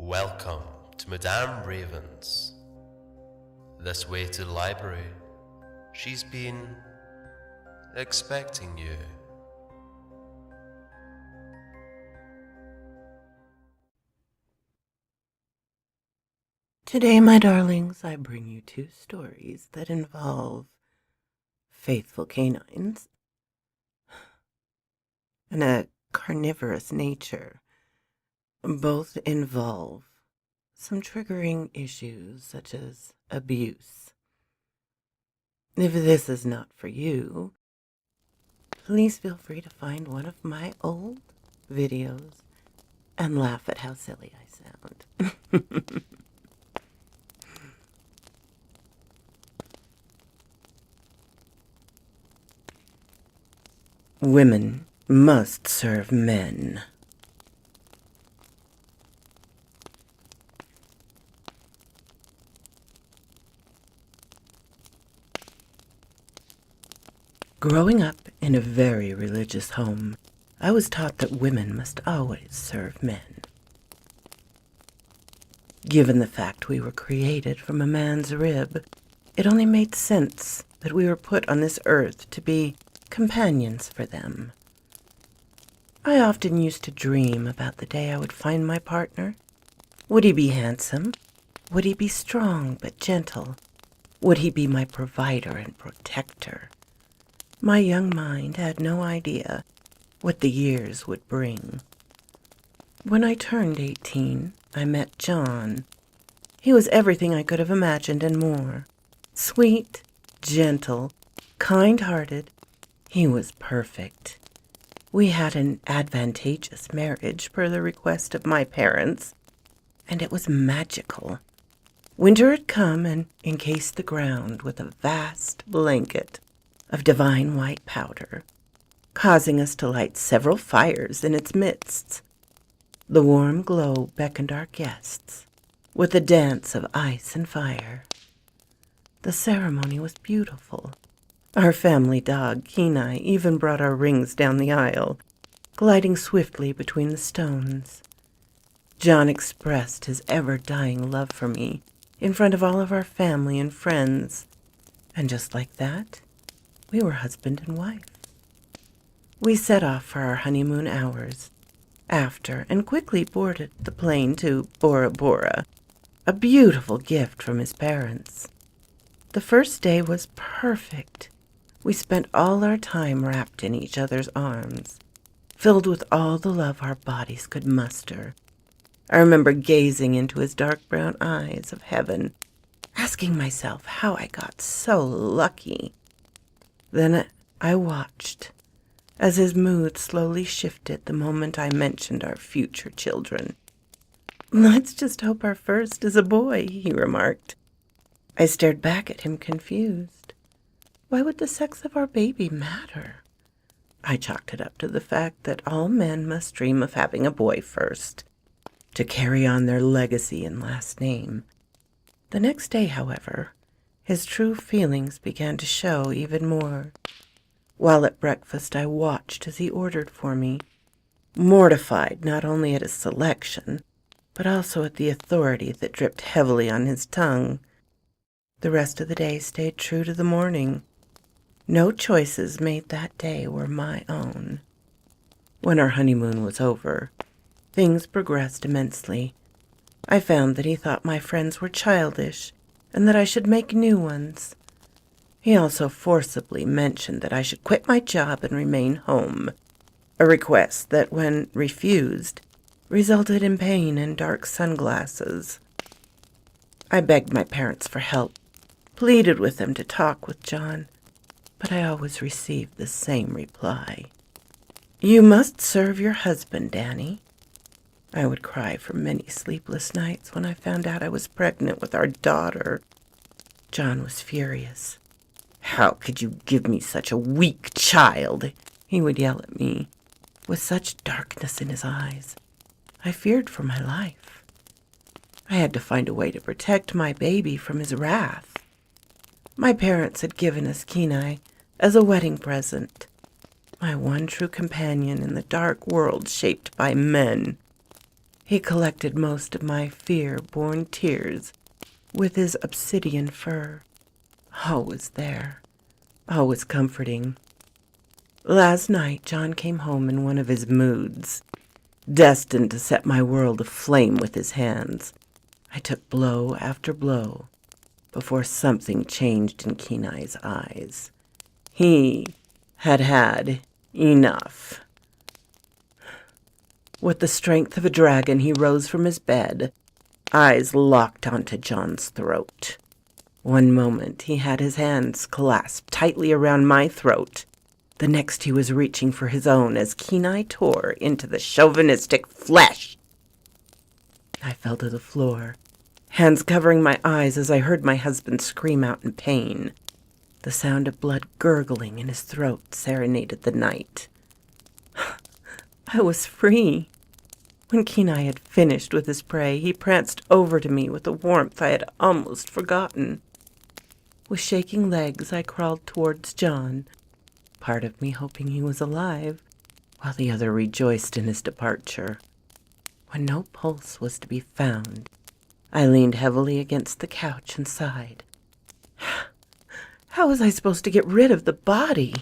Welcome to Madame Raven's. This way to the library. She's been expecting you. Today, my darlings, I bring you two stories that involve faithful canines and a carnivorous nature. Both involve some triggering issues such as abuse. If this is not for you, please feel free to find one of my old videos and laugh at how silly I sound. Women must serve men. Growing up in a very religious home, I was taught that women must always serve men. Given the fact we were created from a man's rib, it only made sense that we were put on this earth to be companions for them. I often used to dream about the day I would find my partner. Would he be handsome? Would he be strong but gentle? Would he be my provider and protector? My young mind had no idea what the years would bring. When I turned 18, I met John. He was everything I could have imagined and more. Sweet, gentle, kind-hearted. He was perfect. We had an advantageous marriage per the request of my parents, and it was magical. Winter had come and encased the ground with a vast blanket of divine white powder, causing us to light several fires in its midst. The warm glow beckoned our guests with a dance of ice and fire. The ceremony was beautiful. Our family dog, Kenai, even brought our rings down the aisle, gliding swiftly between the stones. John expressed his ever-dying love for me in front of all of our family and friends, and just like that, we were husband and wife. We set off for our honeymoon hours after and quickly boarded the plane to Bora Bora, a beautiful gift from his parents. The first day was perfect. We spent all our time wrapped in each other's arms, filled with all the love our bodies could muster. I remember gazing into his dark brown eyes of heaven, asking myself how I got so lucky. Then I watched as his mood slowly shifted the moment I mentioned our future children. "Let's just hope our first is a boy," he remarked. I stared back at him confused. Why would the sex of our baby matter? I chalked it up to the fact that all men must dream of having a boy first, to carry on their legacy and last name. The next day, however, his true feelings began to show even more. While at breakfast, I watched as he ordered for me, mortified not only at his selection, but also at the authority that dripped heavily on his tongue. The rest of the day stayed true to the morning. No choices made that day were my own. When our honeymoon was over, things progressed immensely. I found that he thought my friends were childish and that I should make new ones. He also forcibly mentioned that I should quit my job and remain home, a request that, when refused, resulted in pain and dark sunglasses. I begged my parents for help, pleaded with them to talk with John, but I always received the same reply. "You must serve your husband, Danny." I would cry for many sleepless nights when I found out I was pregnant with our daughter. John was furious. "How could you give me such a weak child?" he would yell at me, with such darkness in his eyes. I feared for my life. I had to find a way to protect my baby from his wrath. My parents had given us Kenai as a wedding present, my one true companion in the dark world shaped by men. He collected most of my fear-born tears with his obsidian fur. Always there, always comforting. Last night, John came home in one of his moods, destined to set my world aflame with his hands. I took blow after blow before something changed in Kenai's eyes. He had had enough. With the strength of a dragon, he rose from his bed, eyes locked onto John's throat. One moment, he had his hands clasped tightly around my throat. The next, he was reaching for his own as Kenai tore into the chauvinistic flesh. I fell to the floor, hands covering my eyes as I heard my husband scream out in pain. The sound of blood gurgling in his throat serenaded the night. I was free. When Kenai had finished with his prey, he pranced over to me with a warmth I had almost forgotten. With shaking legs, I crawled towards John, part of me hoping he was alive, while the other rejoiced in his departure. When no pulse was to be found, I leaned heavily against the couch and sighed. How was I supposed to get rid of the body?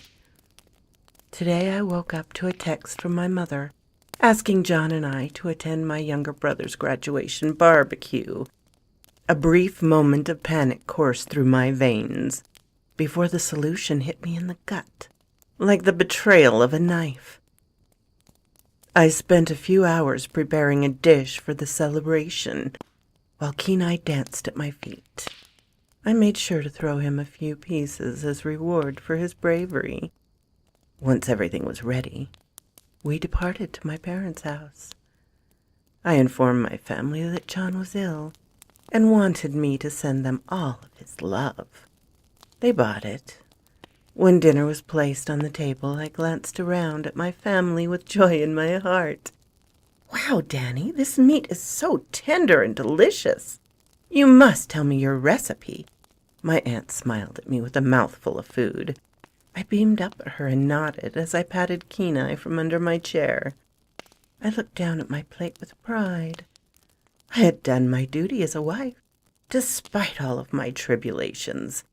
Today I woke up to a text from my mother, asking John and I to attend my younger brother's graduation barbecue. A brief moment of panic coursed through my veins before the solution hit me in the gut, like the betrayal of a knife. I spent a few hours preparing a dish for the celebration, while Kenai danced at my feet. I made sure to throw him a few pieces as reward for his bravery. Once everything was ready, we departed to my parents' house. I informed my family that John was ill and wanted me to send them all of his love. They bought it. When dinner was placed on the table, I glanced around at my family with joy in my heart. Wow, Danny, this meat is so tender and delicious. You must tell me your recipe. My aunt smiled at me with a mouthful of food. I beamed up at her and nodded as I patted Kenai from under my chair. I looked down at my plate with pride. I had done my duty as a wife, despite all of my tribulations.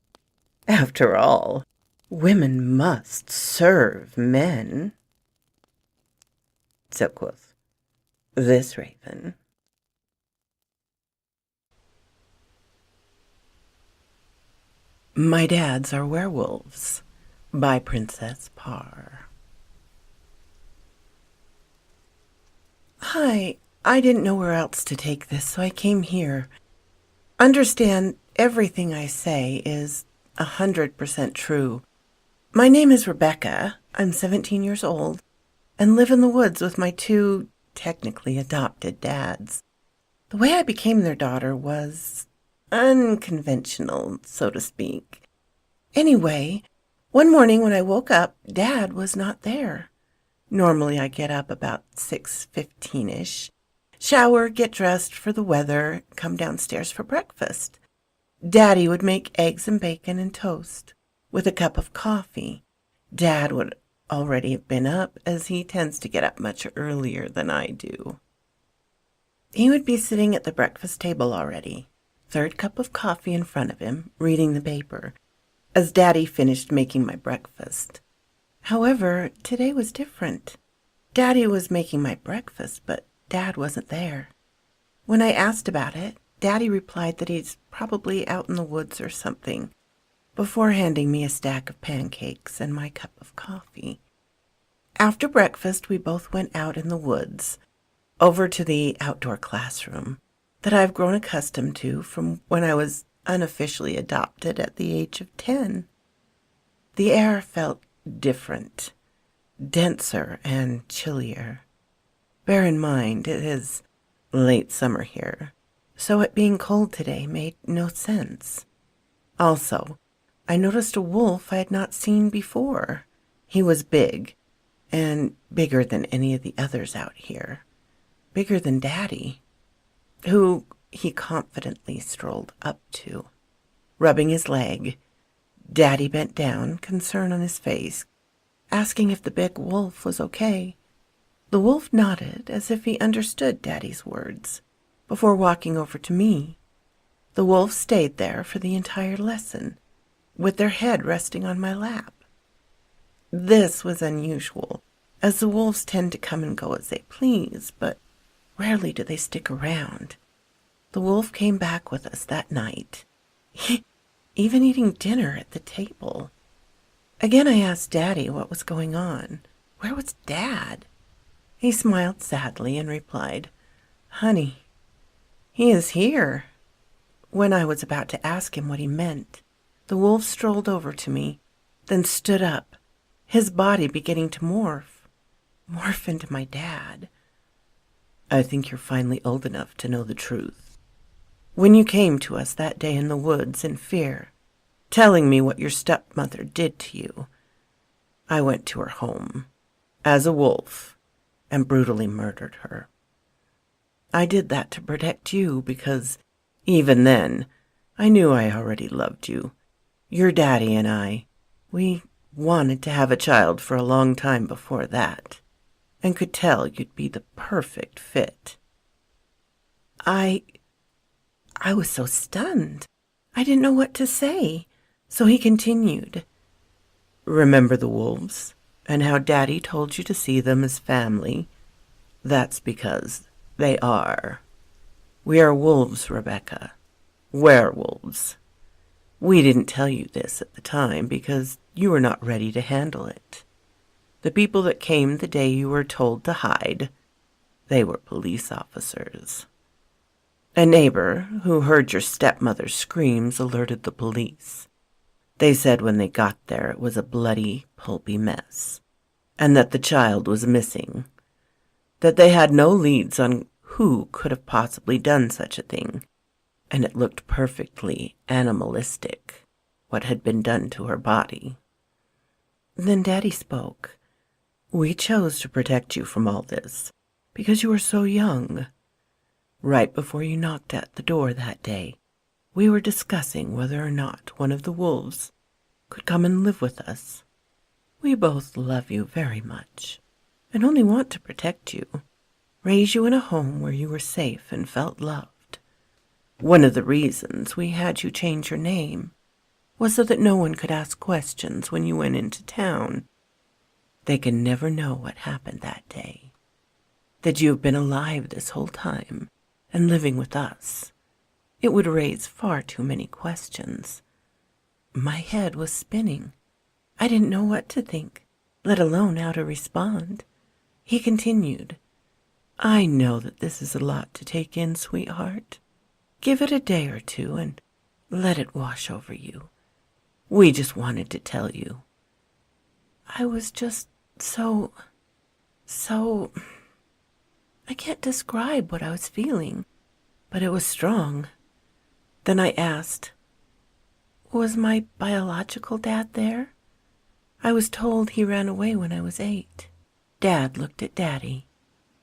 After all, women must serve men. So quoth this raven. My Dads Are Werewolves by princessParr. Hi, I didn't know where else to take this, so I came here. Understand, everything I say is 100% true. My name is Rebecca. I'm 17 years old and live in the woods with my two technically adopted dads. The way I became their daughter was unconventional, so to speak. Anyway, one morning when I woke up, Dad was not there. Normally I get up about 6:15-ish, shower, get dressed for the weather, come downstairs for breakfast. Daddy would make eggs and bacon and toast with a cup of coffee. Dad would already have been up, as he tends to get up much earlier than I do. He would be sitting at the breakfast table already, third cup of coffee in front of him, reading the paper, as Daddy finished making my breakfast. However, today was different. Daddy was making my breakfast, but Dad wasn't there. When I asked about it, Daddy replied that he's probably out in the woods or something, before handing me a stack of pancakes and my cup of coffee. After breakfast, we both went out in the woods, over to the outdoor classroom that I've grown accustomed to from when I was unofficially adopted at the age of 10. The air felt different, denser and chillier. Bear in mind, it is late summer here, so it being cold today made no sense. Also, I noticed a wolf I had not seen before. He was big, and bigger than any of the others out here. Bigger than Daddy, who he confidently strolled up to. Rubbing his leg, Daddy bent down, concern on his face, asking if the big wolf was okay. The wolf nodded as if he understood Daddy's words before walking over to me. The wolves stayed there for the entire lesson, with their head resting on my lap. This was unusual, as the wolves tend to come and go as they please, but rarely do they stick around. The wolf came back with us that night, even eating dinner at the table. Again I asked Daddy what was going on. Where was Dad? He smiled sadly and replied, "Honey, he is here." When I was about to ask him what he meant, the wolf strolled over to me, then stood up, his body beginning to morph into my dad. "I think you're finally old enough to know the truth. When you came to us that day in the woods in fear, telling me what your stepmother did to you, I went to her home, as a wolf, and brutally murdered her. I did that to protect you because, even then, I knew I already loved you. Your daddy and I, we wanted to have a child for a long time before that, and could tell you'd be the perfect fit." I was so stunned. I didn't know what to say, so he continued. "Remember the wolves, and how Daddy told you to see them as family? That's because they are. We are wolves, Rebecca. Werewolves. We didn't tell you this at the time because you were not ready to handle it. The people that came the day you were told to hide, they were police officers. A neighbor who heard your stepmother's screams alerted the police. They said when they got there it was a bloody, pulpy mess, and that the child was missing, that they had no leads on who could have possibly done such a thing, and it looked perfectly animalistic, what had been done to her body. Then Daddy spoke. We chose to protect you from all this, because you were so young. Right before you knocked at the door that day, we were discussing whether or not one of the wolves could come and live with us. We both love you very much, and only want to protect you, raise you in a home where you were safe and felt loved. One of the reasons we had you change your name was so that no one could ask questions when you went into town. They can never know what happened that day, that you have been alive this whole time and living with us. It would raise far too many questions. My head was spinning. I didn't know what to think, let alone how to respond. He continued, I know that this is a lot to take in, sweetheart. Give it a day or two and let it wash over you. We just wanted to tell you. I was just so... I can't describe what I was feeling, but it was strong. Then I asked, was my biological dad there? I was told he ran away when I was 8. Dad looked at Daddy,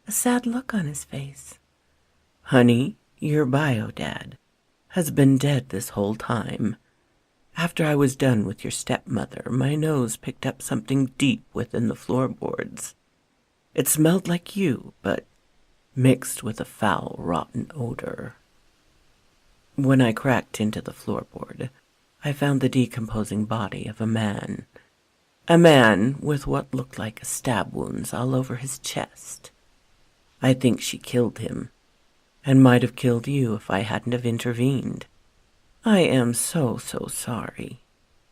a sad look on his face. Honey, your bio-dad has been dead this whole time. After I was done with your stepmother, my nose picked up something deep within the floorboards. It smelled like you, but mixed with a foul, rotten odor. When I cracked into the floorboard, I found the decomposing body of a man with what looked like stab wounds all over his chest. I think she killed him, and might have killed you if I hadn't have intervened. I am so sorry,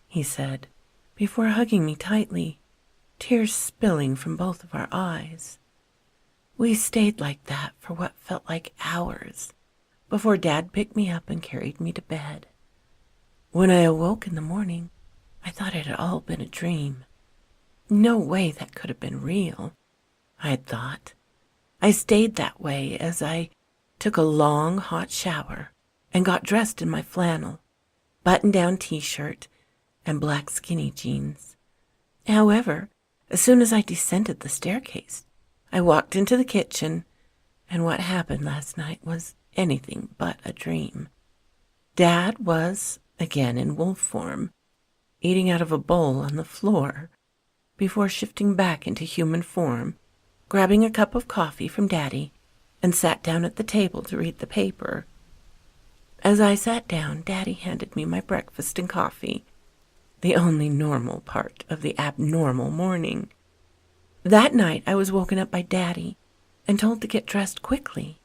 he said, before hugging me tightly, tears spilling from both of our eyes. We stayed like that for what felt like hours, before Dad picked me up and carried me to bed. When I awoke in the morning, I thought it had all been a dream. No way that could have been real, I had thought. I stayed that way as I took a long, hot shower and got dressed in my flannel, button-down t-shirt, and black skinny jeans. However, as soon as I descended the staircase, I walked into the kitchen, and what happened last night was anything but a dream. Dad was, again in wolf form, eating out of a bowl on the floor, before shifting back into human form grabbing a cup of coffee from Daddy, and sat down at the table to read the paper. As I sat down, Daddy handed me my breakfast and coffee, the only normal part of the abnormal morning. That night I was woken up by Daddy and told to get dressed quickly.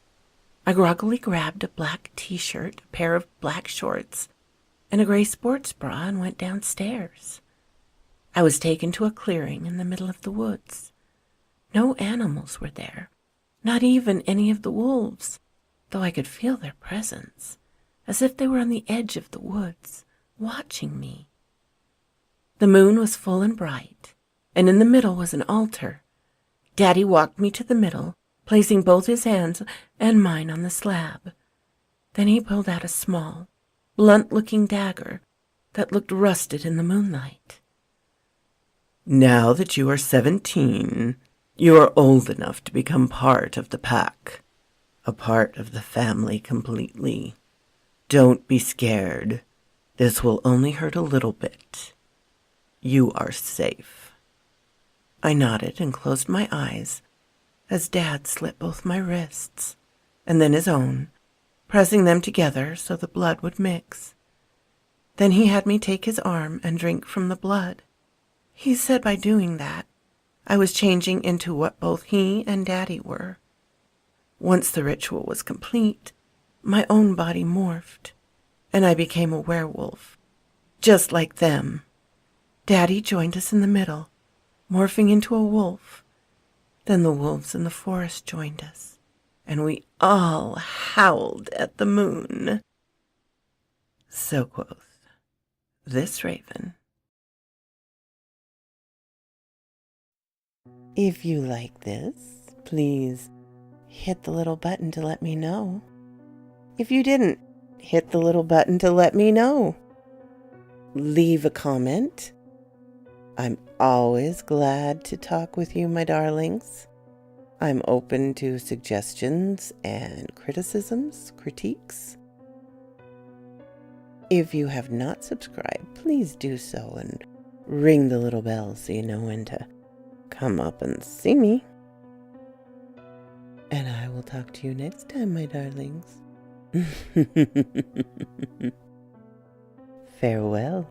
I groggily grabbed a black t-shirt, a pair of black shorts, and a gray sports bra and went downstairs. I was taken to a clearing in the middle of the woods. No animals were there, not even any of the wolves, though I could feel their presence, as if they were on the edge of the woods, watching me. The moon was full and bright, and in the middle was an altar. Daddy walked me to the middle, placing both his hands and mine on the slab. Then he pulled out a small, blunt-looking dagger that looked rusted in the moonlight. "Now that you are 17, you are old enough to become part of the pack, a part of the family completely. Don't be scared. This will only hurt a little bit. You are safe." I nodded and closed my eyes as Dad slit both my wrists, and then his own, pressing them together so the blood would mix. Then he had me take his arm and drink from the blood. He said by doing that, I was changing into what both he and Daddy were. Once the ritual was complete, my own body morphed, and I became a werewolf, just like them. Daddy joined us in the middle, morphing into a wolf. Then the wolves in the forest joined us, and we all howled at the moon. So quoth this raven. If you like this, please hit the little button to let me know. If you didn't, hit the little button to let me know. Leave a comment. I'm always glad to talk with you, my darlings. I'm open to suggestions and criticisms, critiques. If you have not subscribed, please do so and ring the little bell so you know when to come up and see me. And I will talk to you next time, my darlings. Farewell.